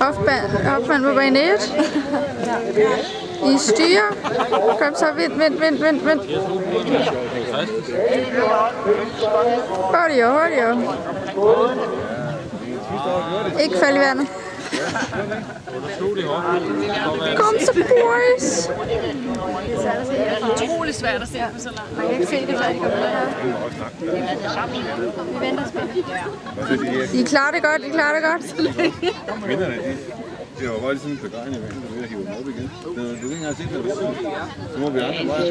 Hoffmann på bane 1. I styrer. Kom så, vind. Hurtigere. Ikke fald i vandet. Kom så, boys! Det er utroligt svært at se på så langt. Man kan ikke se det, så ikke vi venter spændt. I klarer det godt, Det var bare sådan en begrædende vand, der ved at hive dem op igen. Du kan ikke engang se det. Så må vi andre bare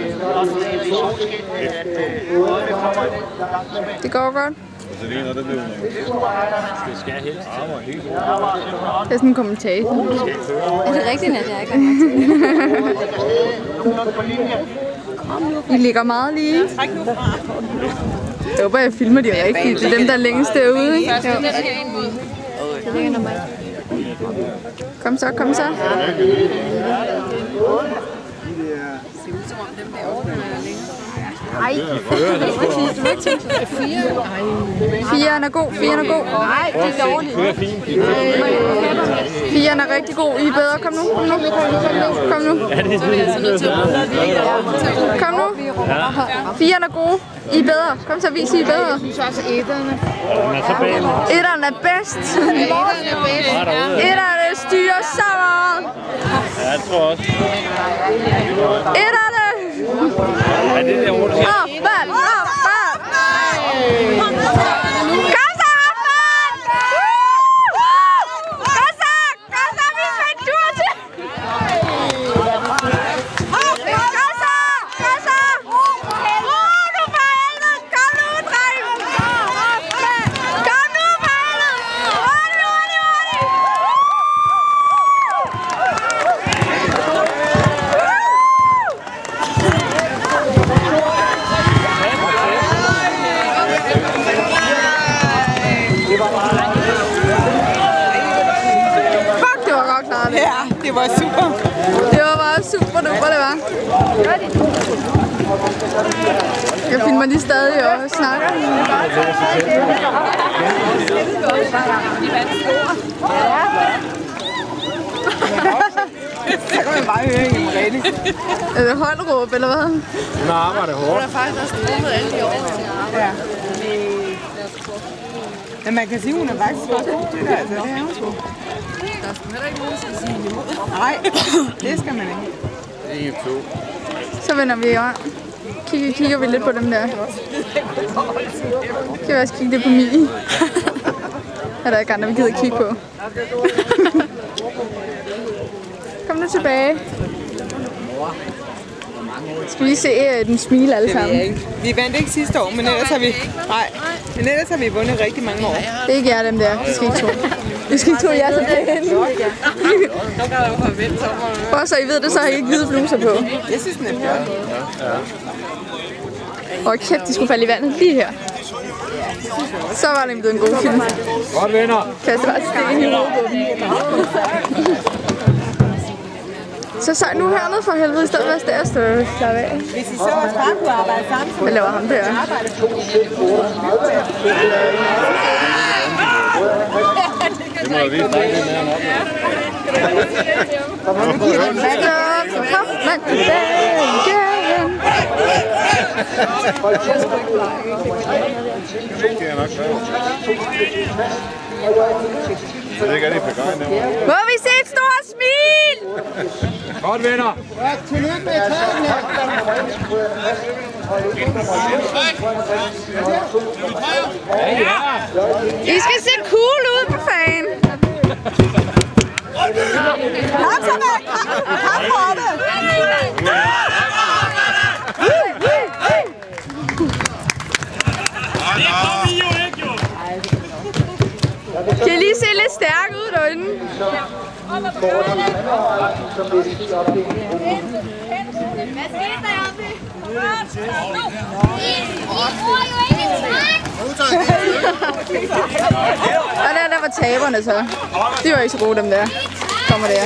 Det går godt. Så det er noget, der blev Det skal helst. Det er sådan en kommentator. Er det rigtigt, at jeg ikke I ligger meget lige. Jeg håber, jeg filmer de rigtigt. Det er dem, der er længst derude, ikke? Kom så. Nej, Firen er god. Nej, det er dårligt. Firen er rigtig god. I er bedre. Kom nu. Kom nu. Firen er god. I er bedre. Kom så, vis I er bedre. Etteren er bedst. Etterne styrer så meget. Ja, jeg tror også. Etterne. Ja, det er hurtigt. Opad. Kom så, Hoffmann! Kom så, vi skal en tur til! Kom så! Nu for helvede! Kom nu, dreng! Kom nu for helvede! Hurtigt! Fuck, det var godt klaret. Ja, det var super. Det var bare super duper, det var. Jeg filmer de stadig og snakker. Så kan man bare høre en Merete. Er det holdråb, eller hvad? Hun har arbejdet hårdt. Der er faktisk også drukket alle de år. Ja. Men man kan sige, hun er faktisk også god til det, altså. Det er hun sgu. Der er sgu heller ikke nogen, der skal sige imod. Nej, det skal man ikke. Det er ikke to. Så vender vi i gang. Kigger vi lidt på dem der. Kan vi også kigge lidt på Mie? Er der ikke andre, vi gider kigge på? Kom nu tilbage. Skal vi lige se den smile alle sammen? Vi vandt ikke sidste år, men ellers har vi... Nej, men ellers har vi vundet rigtig mange år. Det er ikke jer dem der. Det skal ikke tro. Det skal ikke tro, jeg er så derhenne. Bare så I ved det, så har I ikke hvide bluser på. Jeg synes, den er flot. Og kæft, de skulle falde i vandet lige her. Så var det blevet en god film. Godt venner. Kaste bare sten i hovedet på dem. Så sej nu hernede for helvede, i stedet for at stå og slappe af. Hvis I så også bare kunne arbejde sammen, Hvad laver ham der? Det må jeg vide, der er lidt mere nok. Hoffmann tilbage igen. Det kan jeg nok gøre. Jeg ved ikke, er det begrædende? Må vi se et stort smil? Godt venner. tillykke med tallene. I skal se cool ud på fan. Kom så med kamphoppe. Kan I lige se lidt stærke ud derinde? Hvad skete der oppe? Og der var taberne så. De var ikke så gode dem der. Kommer der.